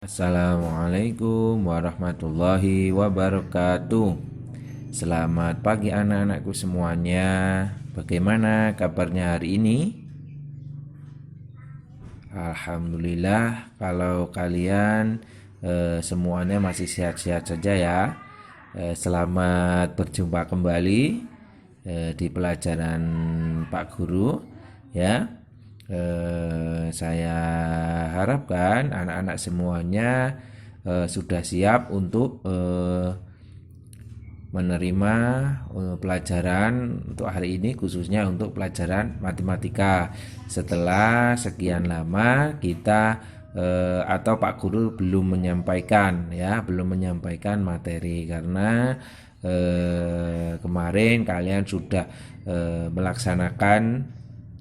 Assalamualaikum warahmatullahi wabarakatuh. Selamat pagi anak-anakku semuanya. Bagaimana kabarnya hari ini? Alhamdulillah kalau kalian semuanya masih sehat-sehat saja ya. Selamat berjumpa kembali di pelajaran Pak Guru ya. Saya harapkan anak-anak semuanya sudah siap untuk menerima pelajaran untuk hari ini, khususnya untuk pelajaran matematika. Setelah sekian lama kita atau Pak Guru belum menyampaikan materi karena kemarin kalian sudah melaksanakan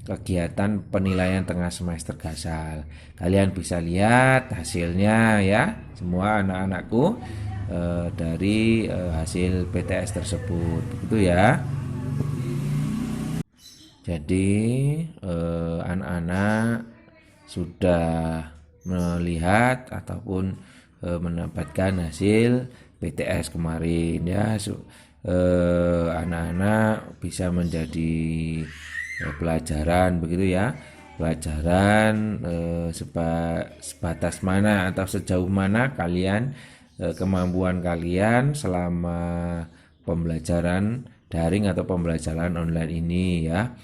kegiatan penilaian tengah semester Gasal. Kalian bisa lihat hasilnya ya, semua anak-anakku dari hasil PTS tersebut, begitu ya. Jadi anak-anak sudah melihat ataupun mendapatkan hasil PTS kemarin ya. Anak-anak bisa menjadi pelajaran begitu ya, pelajaran sebatas mana atau sejauh mana kalian kemampuan kalian selama pembelajaran daring atau pembelajaran online ini ya.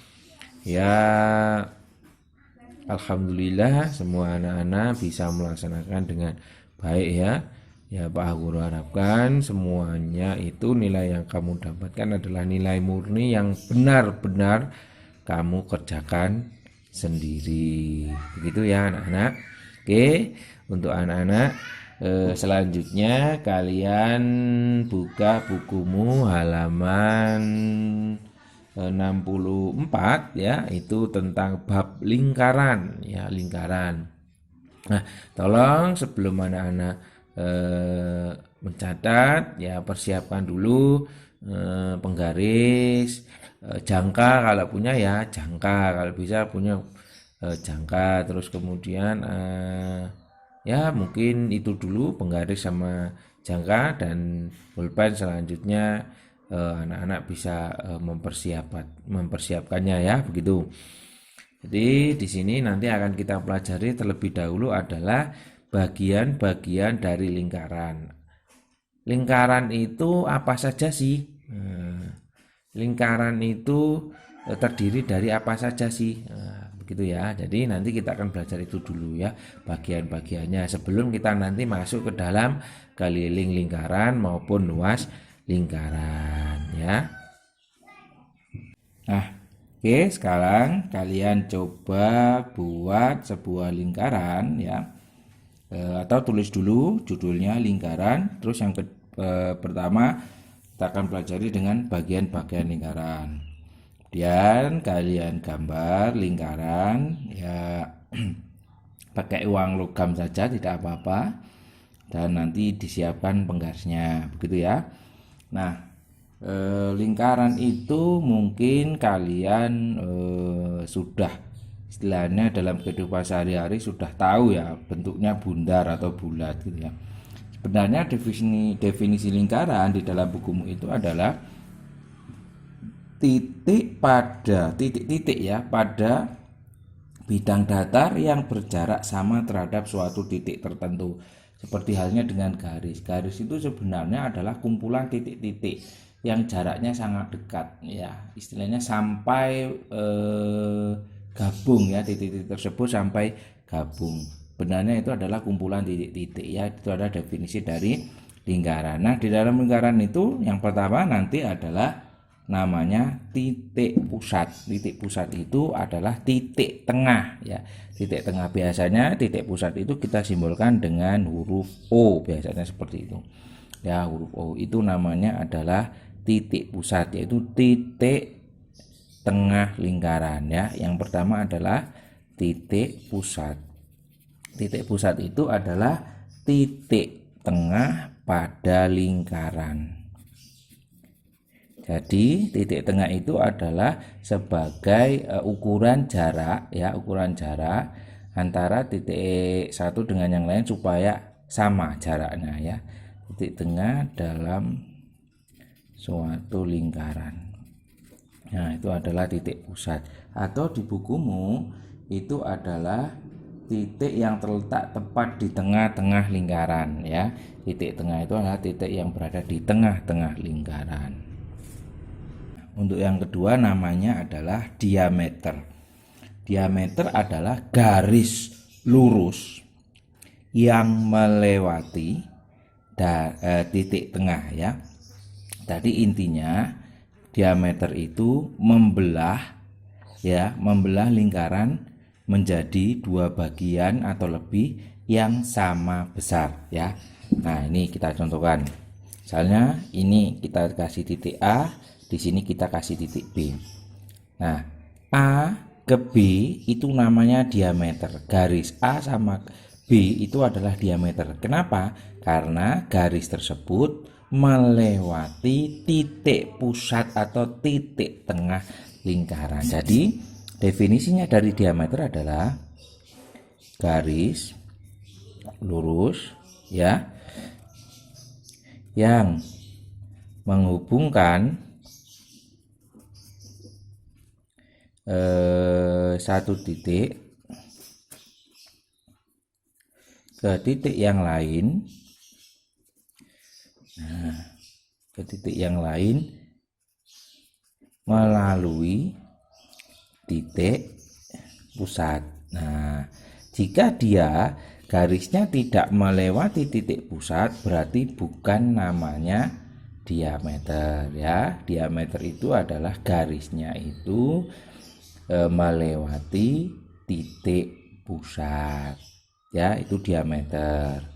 Alhamdulillah semua anak-anak bisa melaksanakan dengan baik ya. Pak Guru harapkan semuanya itu nilai yang kamu dapatkan adalah nilai murni yang benar-benar kamu kerjakan sendiri, begitu ya anak-anak. Oke, untuk anak-anak selanjutnya kalian buka bukumu halaman 64 ya, itu tentang bab lingkaran ya, lingkaran. Nah, tolong sebelum anak-anak mencatat ya, persiapkan dulu penggaris, jangka kalau punya ya, jangka kalau bisa punya jangka, terus kemudian ya mungkin itu dulu, penggaris sama jangka, dan pulpen selanjutnya anak-anak bisa mempersiapkannya ya, begitu. Jadi di sini nanti akan kita pelajari terlebih dahulu adalah bagian-bagian dari lingkaran. Lingkaran itu apa saja sih? Lingkaran itu terdiri dari apa saja sih? Begitu ya. Jadi nanti kita akan belajar itu dulu ya, bagian-bagiannya, sebelum kita nanti masuk ke dalam keliling lingkaran maupun luas lingkaran ya. Nah, oke, sekarang kalian coba buat sebuah lingkaran ya, atau tulis dulu judulnya lingkaran. Terus yang pertama kita akan pelajari dengan bagian-bagian lingkaran. Kemudian kalian gambar lingkaran ya, pakai uang logam saja tidak apa-apa, dan nanti disiapkan penggarisnya, begitu ya. Nah, lingkaran itu mungkin kalian sudah istilahnya dalam kehidupan sehari-hari sudah tahu ya, bentuknya bundar atau bulat gitu ya. Sebenarnya definisi lingkaran di dalam bukumu itu adalah titik-titik ya pada bidang datar yang berjarak sama terhadap suatu titik tertentu. Seperti halnya dengan garis. Garis itu sebenarnya adalah kumpulan titik-titik yang jaraknya sangat dekat ya, istilahnya sampai gabung ya, titik-titik tersebut sampai gabung. Benarnya itu adalah kumpulan titik-titik ya, itu adalah definisi dari lingkaran. Nah, di dalam lingkaran itu yang pertama nanti adalah namanya titik pusat. Titik pusat itu adalah titik tengah ya. Titik tengah, biasanya titik pusat itu kita simbolkan dengan huruf O, biasanya seperti itu ya, huruf O itu namanya adalah titik pusat, yaitu titik tengah lingkaran ya. Yang pertama adalah titik pusat. Titik pusat itu adalah titik tengah pada lingkaran. Jadi titik tengah itu adalah sebagai ukuran jarak ya, ukuran jarak antara titik satu dengan yang lain supaya sama jaraknya ya. Titik tengah dalam suatu lingkaran. Nah, itu adalah titik pusat. Atau di bukumu itu adalah titik yang terletak tepat di tengah-tengah lingkaran ya. Titik tengah itu adalah titik yang berada di tengah-tengah lingkaran. Untuk yang kedua namanya adalah diameter. Diameter adalah garis lurus yang melewati titik tengah ya. Tadi intinya diameter itu membelah lingkaran menjadi dua bagian atau lebih yang sama besar ya. Nah, ini kita contohkan. Misalnya ini kita kasih titik A, di sini kita kasih titik B. Nah, A ke B itu namanya diameter. Garis A sama B itu adalah diameter. Kenapa? Karena garis tersebut melewati titik pusat atau titik tengah lingkaran. Jadi definisinya dari diameter adalah garis lurus ya yang menghubungkan satu titik ke titik yang lain. Nah, ke titik yang lain melalui titik pusat. Nah, jika dia garisnya tidak melewati titik pusat, berarti bukan namanya diameter ya. Diameter itu adalah garisnya itu melewati titik pusat ya, itu diameter.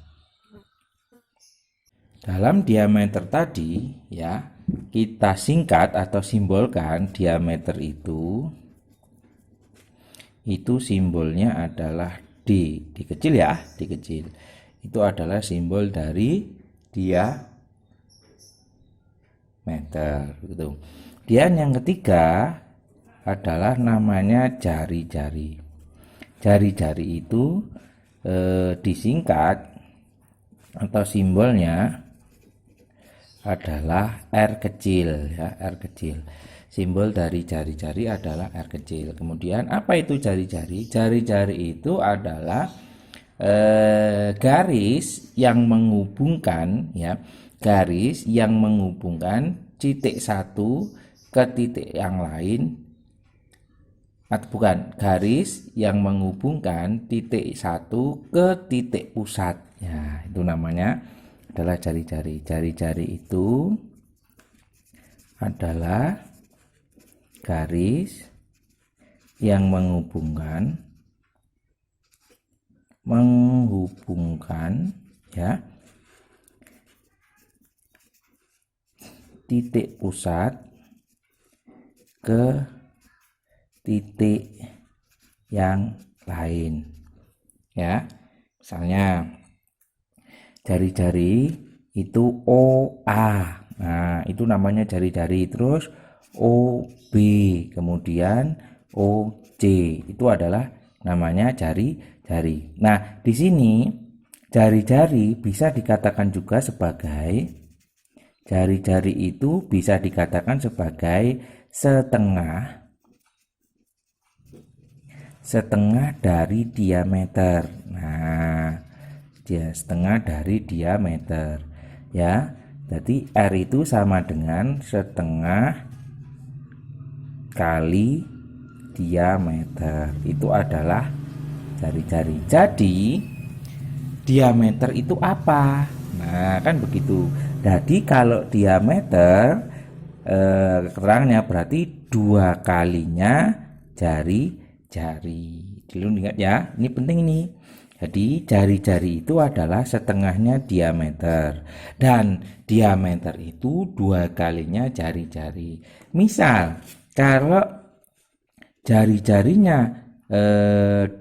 Dalam diameter tadi ya, kita singkat atau simbolkan diameter itu simbolnya adalah D kecil ya, D kecil. Itu adalah simbol dari diameter gitu. Dan yang ketiga adalah namanya jari-jari. Jari-jari itu disingkat atau simbolnya adalah R kecil ya, R kecil. Simbol dari jari-jari adalah R kecil. Kemudian apa itu jari-jari? Jari-jari itu adalah garis yang menghubungkan ya, garis yang menghubungkan titik satu ke titik yang lain, atau bukan, garis yang menghubungkan titik satu ke titik pusat ya, itu namanya adalah jari-jari. Jari-jari itu adalah garis yang menghubungkan ya titik pusat ke titik yang lain ya. Misalnya jari-jari itu OA. Nah, itu namanya jari-jari. Terus OB, kemudian OC, itu adalah namanya jari-jari. Nah, di sini jari-jari bisa dikatakan juga sebagai setengah dari diameter. Nah, dia setengah dari diameter ya. Jadi R itu sama dengan setengah kali diameter. Itu adalah jari-jari. Jadi diameter itu apa? Nah, kan begitu. Jadi kalau diameter keterangannya berarti 2 kalinya jari-jari. Dulu ingat ya, ini penting ini. Jadi jari-jari itu adalah setengahnya diameter, dan diameter itu 2 kalinya jari-jari. Misal kalau jari-jarinya 12,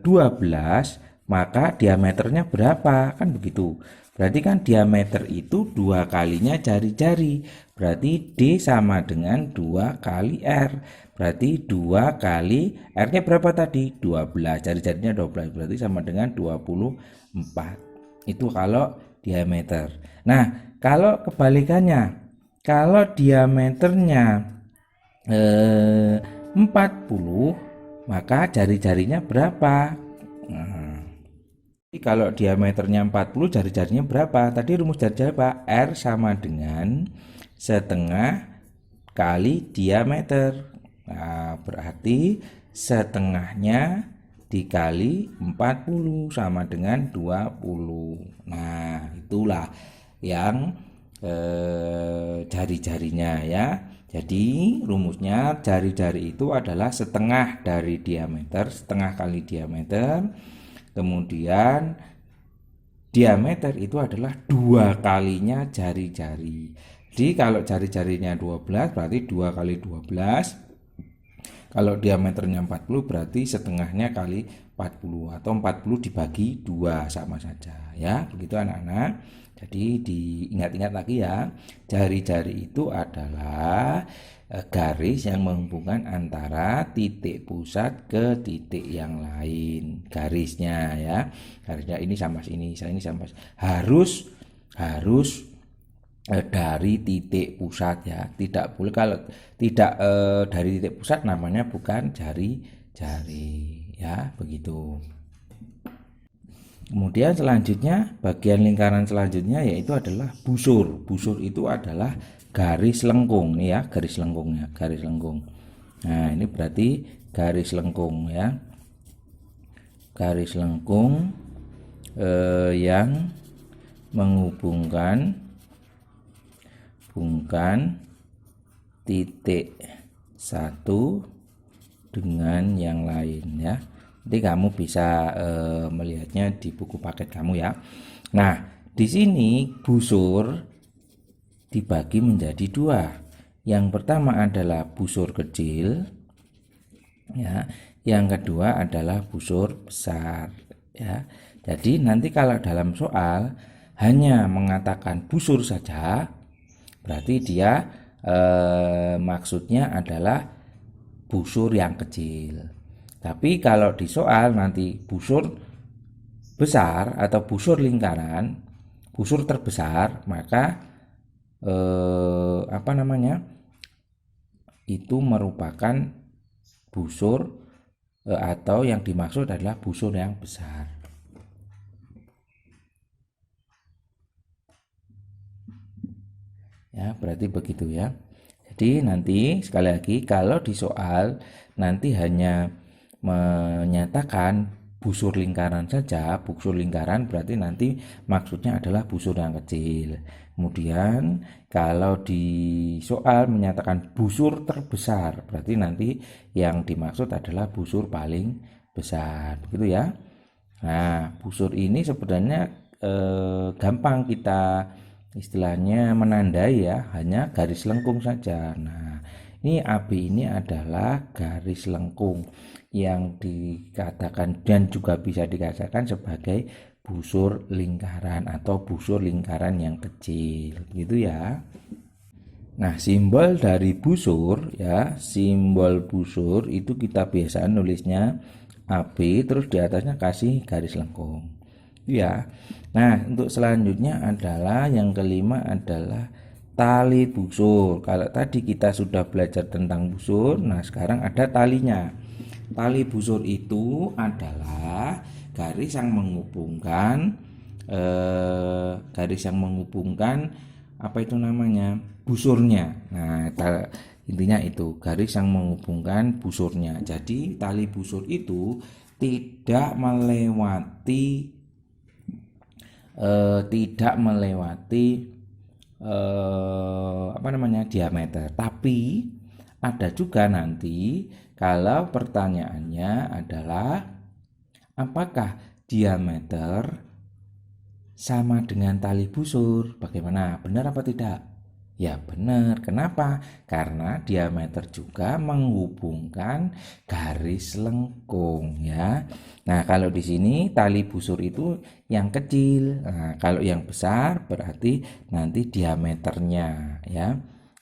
maka diameternya berapa? Kan begitu. Berarti kan diameter itu 2 kalinya jari-jari. Berarti D sama dengan 2 kali R. Berarti 2 kali R-nya berapa tadi? 12. Jari-jarinya 12. Berarti sama dengan 24. Itu kalau diameter. Nah, kalau kebalikannya, kalau diameternya 40, maka jari-jarinya berapa? Nah, jadi kalau diameternya 40, jari-jarinya berapa? Tadi rumus jari-jari apa? R sama dengan setengah kali diameter. Nah, berarti setengahnya dikali 40 sama dengan 20. Nah, itulah yang jari-jarinya ya. Jadi rumusnya jari-jari itu adalah setengah dari diameter, setengah kali diameter. Kemudian diameter itu adalah 2 kalinya jari-jari. Jadi kalau jari-jarinya 12 berarti 2 kali 12. Kalau diameternya 40 berarti setengahnya kali 40 atau 40 dibagi 2 sama saja ya. Begitu anak-anak. Jadi diingat-ingat lagi ya. Jari-jari itu adalah garis yang menghubungkan antara titik pusat ke titik yang lain. Garisnya ya. Garisnya ini sama sini, ini sama harus dari titik pusat ya. Tidak boleh kalau tidak dari titik pusat namanya bukan jari-jari ya, begitu. Kemudian selanjutnya bagian lingkaran selanjutnya yaitu adalah busur. Busur itu adalah garis lengkung ya, garis lengkungnya, garis lengkung. Nah, ini berarti garis lengkung ya. Garis lengkung yang menghubungkan titik satu dengan yang lain ya. Jadi kamu bisa melihatnya di buku paket kamu ya. Nah, di sini busur dibagi menjadi 2. Yang pertama adalah busur kecil ya. Yang kedua adalah busur besar ya. Jadi nanti kalau dalam soal hanya mengatakan busur saja, berarti dia maksudnya adalah busur yang kecil. Tapi kalau di soal nanti busur besar atau busur lingkaran, busur terbesar, maka itu merupakan busur atau yang dimaksud adalah busur yang besar. Ya, berarti begitu ya. Jadi nanti sekali lagi kalau di soal nanti hanya menyatakan busur lingkaran saja, busur lingkaran berarti nanti maksudnya adalah busur yang kecil. Kemudian kalau di soal menyatakan busur terbesar berarti nanti yang dimaksud adalah busur paling besar, begitu ya. Nah, busur ini sebenarnya gampang kita istilahnya menandai ya, hanya garis lengkung saja. Nah, ini AB ini adalah garis lengkung yang dikatakan dan juga bisa dikatakan sebagai busur lingkaran atau busur lingkaran yang kecil, gitu ya. Nah, simbol dari busur ya, simbol busur itu kita biasa nulisnya AB terus di atasnya kasih garis lengkung. Ya. Nah, untuk selanjutnya adalah yang kelima adalah tali busur. Kalau tadi kita sudah belajar tentang busur, nah sekarang ada talinya. Tali busur itu adalah garis yang menghubungkan apa itu namanya? Busurnya. Nah, intinya itu garis yang menghubungkan busurnya. Jadi tali busur itu tidak melewati diameter, tapi ada juga nanti kalau pertanyaannya adalah apakah diameter sama dengan tali busur, bagaimana, benar apa tidak? Ya benar. Kenapa? Karena diameter juga menghubungkan garis lengkung ya. Nah, kalau di sini tali busur itu yang kecil. Nah, kalau yang besar berarti nanti diameternya ya.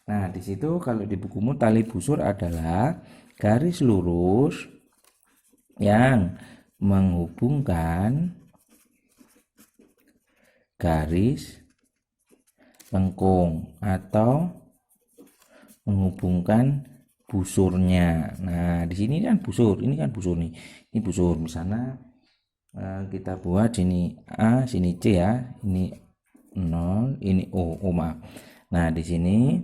Nah, di situ kalau di bukumu tali busur adalah garis lurus yang menghubungkan garis lengkung atau menghubungkan busurnya. Nah, di sini kan busur, ini kan busur nih. Ini busur. Misalnya kita buat sini A, sini C ya. Ini 0, ini O, maaf. Nah, di sini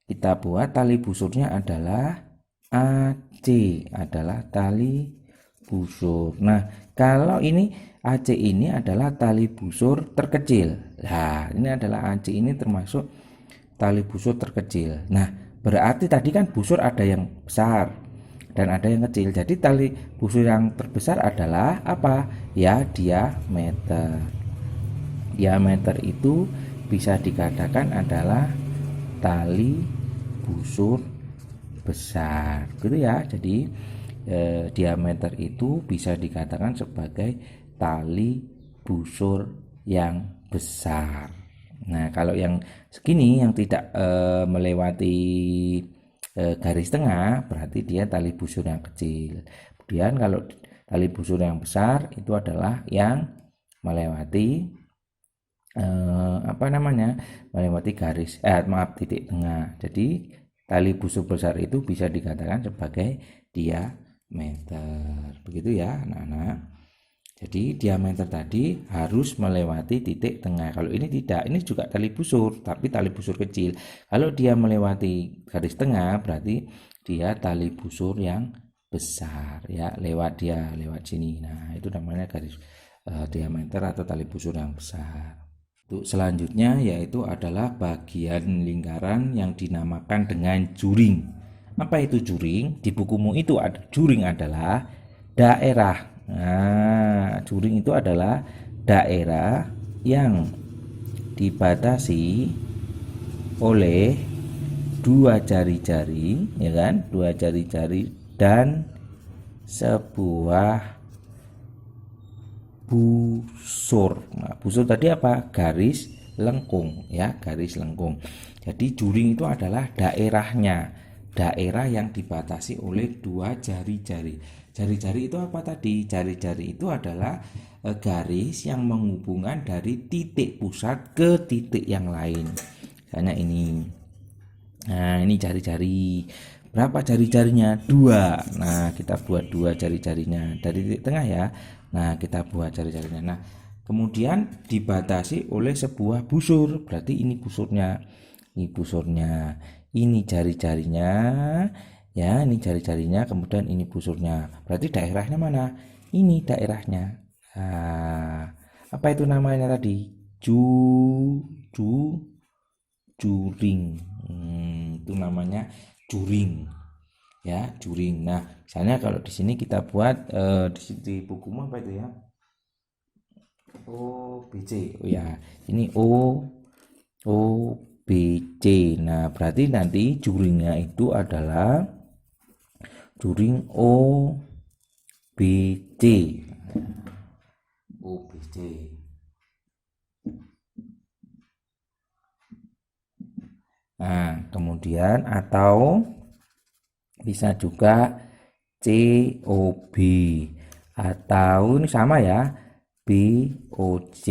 kita buat tali busurnya adalah AC, adalah tali busur. Nah, kalau ini AC ini adalah tali busur terkecil. Nah, ini adalah AC ini termasuk tali busur terkecil. Nah, berarti tadi kan busur ada yang besar dan ada yang kecil. Jadi tali busur yang terbesar adalah apa? Ya, diameter. Diameter itu bisa dikatakan adalah tali busur besar, gitu ya. Jadi diameter itu bisa dikatakan sebagai tali busur yang besar. Nah, kalau yang segini yang tidak melewati garis tengah, berarti dia tali busur yang kecil. Kemudian kalau tali busur yang besar itu adalah yang melewati melewati garis titik tengah. Jadi tali busur besar itu bisa dikatakan sebagai diameter. Begitu ya, anak-anak. Jadi diameter tadi harus melewati titik tengah. Kalau ini tidak, ini juga tali busur, tapi tali busur kecil. Kalau dia melewati garis tengah, berarti dia tali busur yang besar ya, lewat sini. Nah, itu namanya garis diameter atau tali busur yang besar. Untuk selanjutnya yaitu adalah bagian lingkaran yang dinamakan dengan juring. Apa itu juring? Di bukumu itu ada juring adalah daerah. Nah, juring itu adalah daerah yang dibatasi oleh dua jari-jari, ya kan? Dua jari-jari dan sebuah busur. Nah, busur tadi apa? Garis lengkung ya, garis lengkung. Jadi juring itu adalah daerahnya, daerah yang dibatasi oleh dua jari-jari. Jari-jari itu apa tadi? Jari-jari itu adalah garis yang menghubungkan dari titik pusat ke titik yang lain. Misalnya ini. Nah, ini jari-jari. Berapa jari-jarinya? 2. Nah, kita buat 2 jari-jarinya dari titik tengah ya. Nah, kita buat jari-jarinya. Nah, kemudian dibatasi oleh sebuah busur. Berarti ini busurnya. Ini busurnya. Ini jari-jarinya. Ya, ini jari-jarinya, kemudian ini busurnya. Berarti daerahnya mana? Ini daerahnya. Nah, apa itu namanya tadi? Juring. Itu namanya juring. Ya, juring. Nah, misalnya kalau di sini kita buat di bukumu apa itu ya? OBC. Oh ya, ini OBC. Nah, berarti nanti juringnya itu adalah juring OBC. OBC. Nah, kemudian atau bisa juga COB atau ini sama ya, BOC.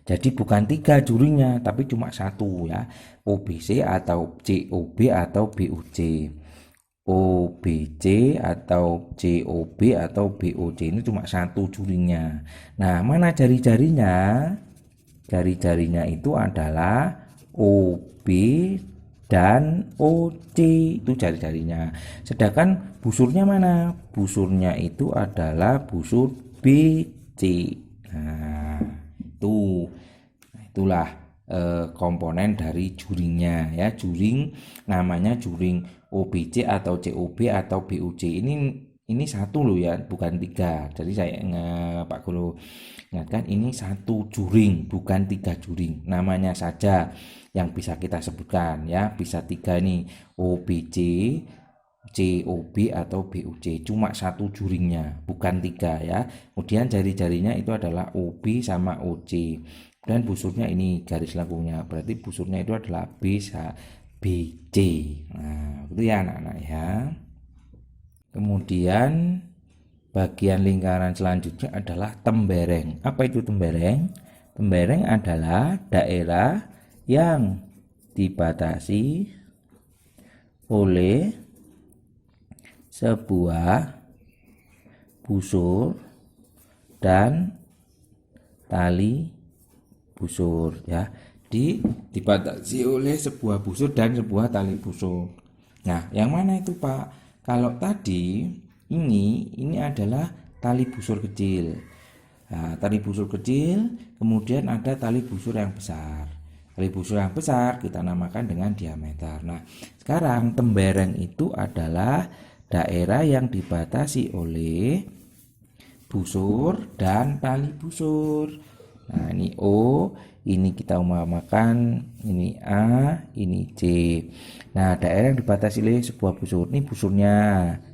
Jadi bukan 3 juringnya, tapi cuma 1 ya. OBC atau COB atau BOC. OBC atau COB atau BOC ini cuma 1 juringnya. Nah, mana jari-jarinya? Jari-jarinya itu adalah OB dan OC, itu jari-jarinya. Sedangkan busurnya mana? Busurnya itu adalah busur BC. Nah, itulah komponen dari juringnya ya. Juring namanya juring OBC atau COB atau BOC. Ini 1 loh ya, bukan 3. Jadi saya Pak Guru ingatkan, ini 1 juring, bukan 3 juring. Namanya saja yang bisa kita sebutkan ya, bisa 3 nih, OBC, COB atau BOC. Cuma 1 juringnya, bukan 3 ya. Kemudian jari-jarinya itu adalah OB sama OC. Dan busurnya ini garis lengkungnya, berarti busurnya itu adalah BC. Nah, itu ya anak-anak ya. Kemudian bagian lingkaran selanjutnya adalah tembereng. Apa itu tembereng? Tembereng adalah daerah yang dibatasi oleh sebuah busur dan tali busur ya. Dibatasi oleh sebuah busur dan sebuah tali busur. Nah, yang mana itu Pak? Kalau tadi ini adalah tali busur kecil. Nah, tali busur kecil, kemudian ada tali busur yang besar. Tali busur yang besar kita namakan dengan diameter. Nah, sekarang tembereng itu adalah daerah yang dibatasi oleh busur dan tali busur. Nah, ini O, ini kita umpamakan, ini A, ini C. Nah, daerah yang dibatasi oleh sebuah busur, ini busurnya,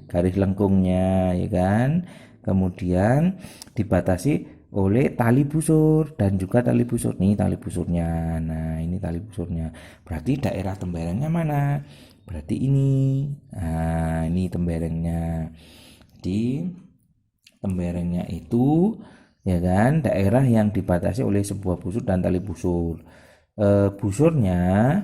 garis lengkungnya, ya kan? Kemudian dibatasi oleh tali busur dan juga tali busur, nih tali busurnya. Nah, ini tali busurnya. Berarti daerah temberengnya mana? Berarti ini. Nah, ini temberengnya. Di temberengnya itu, ya kan, daerah yang dibatasi oleh sebuah busur dan tali busur. Busurnya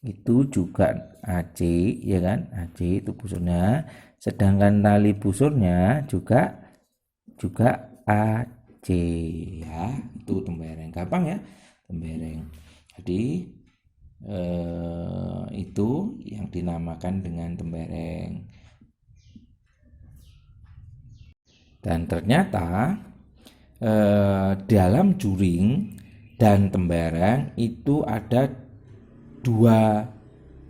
itu juga AC, ya kan, AC itu busurnya. Sedangkan tali busurnya juga AC ya. Itu tembereng, gampang ya, tembereng. Jadi itu yang dinamakan dengan tembereng. Dan ternyata dalam juring dan tembereng itu ada dua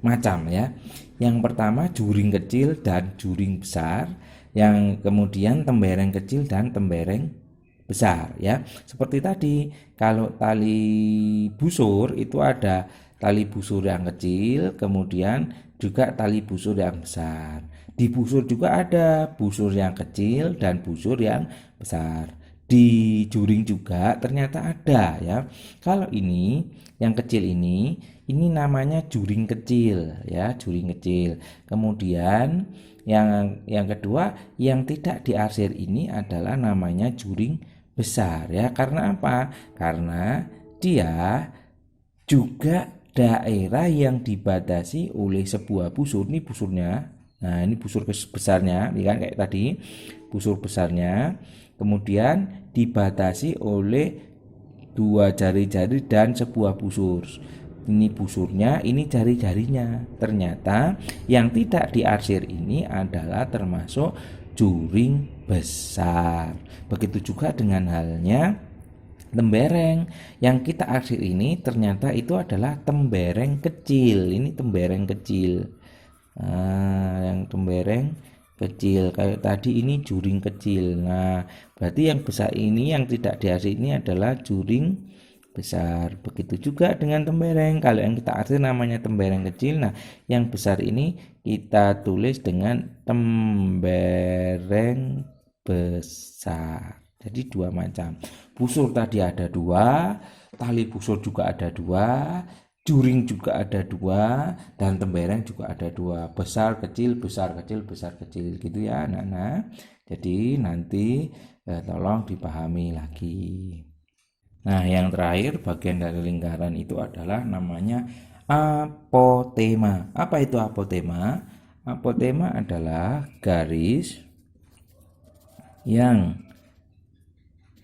macam ya. Yang pertama juring kecil dan juring besar, yang kemudian tembereng kecil dan tembereng besar ya. Seperti tadi, kalau tali busur itu ada tali busur yang kecil, kemudian juga tali busur yang besar. Di busur juga ada busur yang kecil dan busur yang besar. Di juring juga ternyata ada ya. Kalau ini yang kecil ini namanya juring kecil ya, juring kecil. Kemudian yang kedua yang tidak diarsir ini adalah namanya juring besar ya. Karena apa? Karena dia juga daerah yang dibatasi oleh sebuah busur. Ini busurnya. Nah, ini busur besarnya, ya kan, kayak tadi busur besarnya. Kemudian dibatasi oleh dua jari-jari dan sebuah busur. Ini busurnya, ini jari-jarinya. Ternyata yang tidak diarsir ini adalah termasuk juring besar. Begitu juga dengan halnya tembereng. Yang kita arsir ini ternyata itu adalah tembereng kecil. Ini tembereng kecil. Nah, yang tembereng kecil kayak tadi ini juring kecil. Nah, berarti yang besar ini yang tidak diarsir ini adalah juring besar. Begitu juga dengan tembereng. Kalau yang kita arsir namanya tembereng kecil. Nah, yang besar ini kita tulis dengan tembereng besar. Jadi dua macam. Busur tadi ada dua, tali busur juga ada dua, juring juga ada dua, dan tembereng juga ada dua. Besar kecil, besar kecil, besar kecil, gitu ya anak-anak. Jadi nanti tolong dipahami lagi. Nah, yang terakhir bagian dari lingkaran itu adalah namanya apotema. Apa itu apotema? Apotema adalah garis yang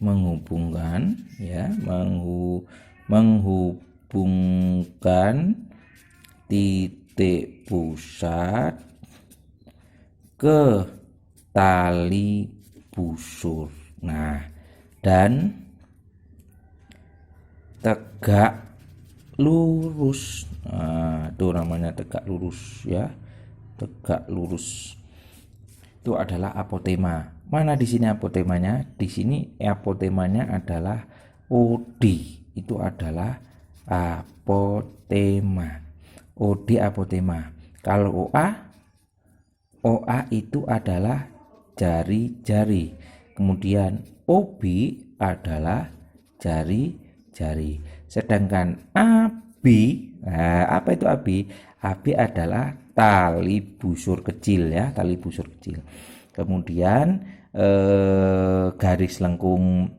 menghubungkan ya, menghubungkan titik pusat ke tali busur. Nah, dan tegak lurus. Nah, itu namanya tegak lurus ya. Tegak lurus. Itu adalah apotema. Mana di sini apotemanya? Di sini apotemanya adalah OD. Itu adalah apotema. OD apotema. Kalau OA itu adalah jari-jari. Kemudian OB adalah jari-jari. Sedangkan AB, nah, apa itu AB? AB adalah tali busur kecil ya, tali busur kecil. Kemudian garis lengkung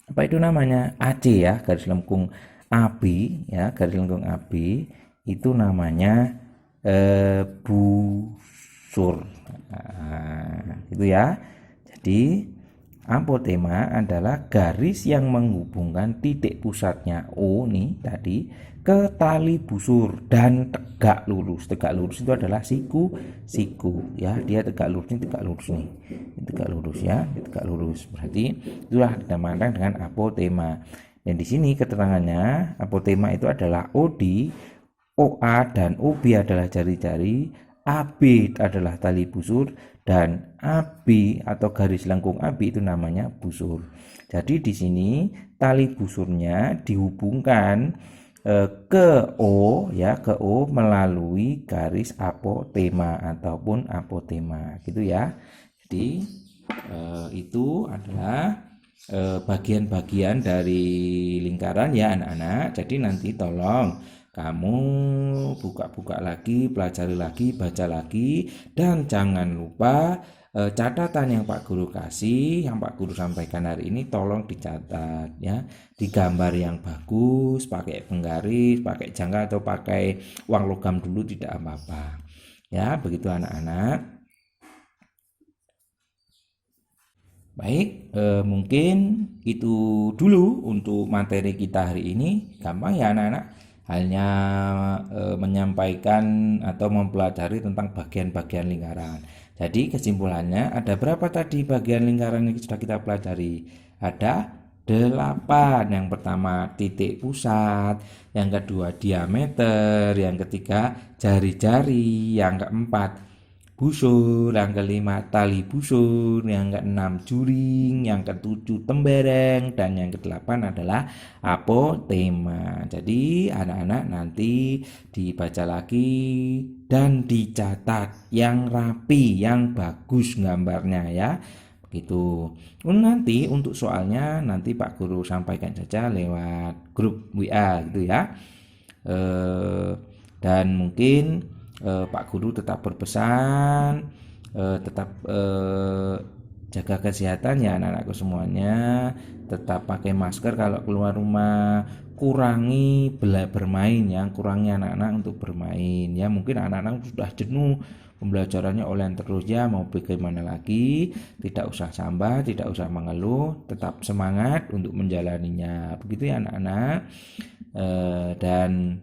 Apa itu namanya? AC ya, garis lengkung AB ya, garis lengkung AB itu namanya busur. Nah, itu ya. Jadi apotema adalah garis yang menghubungkan titik pusatnya O nih tadi ke tali busur dan tegak lurus. Tegak lurus itu adalah siku ya. Dia tegak lurus nih, tegak lurus nih. Ini tegak lurus ya, ini tegak lurus. Berarti itulah dinamakan dengan apotema. Dan di sini keterangannya apotema itu adalah OD, OA dan OB adalah jari-jari, AB adalah tali busur, dan AB atau garis lengkung AB itu namanya busur. Jadi di sini tali busurnya dihubungkan ke O ya, ke O melalui garis apotema ataupun apotema gitu ya. Jadi itu adalah bagian-bagian dari lingkaran ya anak-anak. Jadi nanti tolong kamu buka-buka lagi, pelajari lagi, baca lagi, dan jangan lupa catatan yang Pak Guru kasih, yang Pak Guru sampaikan hari ini tolong dicatat ya, digambar yang bagus, pakai penggaris, pakai jangka atau pakai uang logam dulu tidak apa-apa. Ya, begitu anak-anak. Baik, mungkin itu dulu untuk materi kita hari ini. Gampang ya anak-anak. Hanya menyampaikan atau mempelajari tentang bagian-bagian lingkaran. Jadi kesimpulannya ada berapa tadi bagian lingkaran yang sudah kita pelajari? Ada 8. Yang pertama titik pusat, yang kedua diameter, yang ketiga jari-jari, yang keempat busur, yang kelima tali busur, yang keenam juring, yang ketujuh tembereng, dan yang kedelapan adalah apotema. Jadi anak-anak nanti dibaca lagi dan dicatat yang rapi, yang bagus gambarnya ya. Begitu. Nanti untuk soalnya nanti Pak Guru sampaikan saja lewat grup WA gitu ya. Dan mungkin Pak Guru tetap berpesan tetap jaga kesehatan ya anak-anakku semuanya, tetap pakai masker kalau keluar rumah, kurangi bermain ya, kurangi anak-anak untuk bermain ya. Mungkin anak-anak sudah jenuh pembelajarannya online terus ya, mau bagaimana lagi, tidak usah sambat, tidak usah mengeluh, tetap semangat untuk menjalaninya begitu ya anak-anak. Dan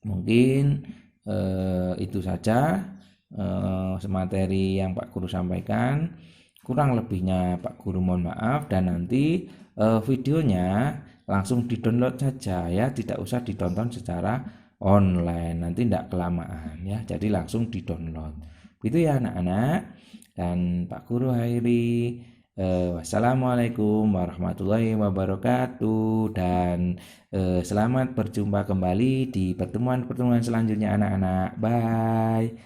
mungkin itu saja materi yang Pak Guru sampaikan. Kurang lebihnya Pak Guru mohon maaf, dan nanti videonya langsung di-download saja ya, tidak usah ditonton secara online, nanti tidak kelamaan ya, jadi langsung di-download begitu ya anak-anak. Dan Pak Guru akhiri wassalamualaikum warahmatullahi wabarakatuh, dan selamat berjumpa kembali di pertemuan-pertemuan selanjutnya anak-anak. Bye.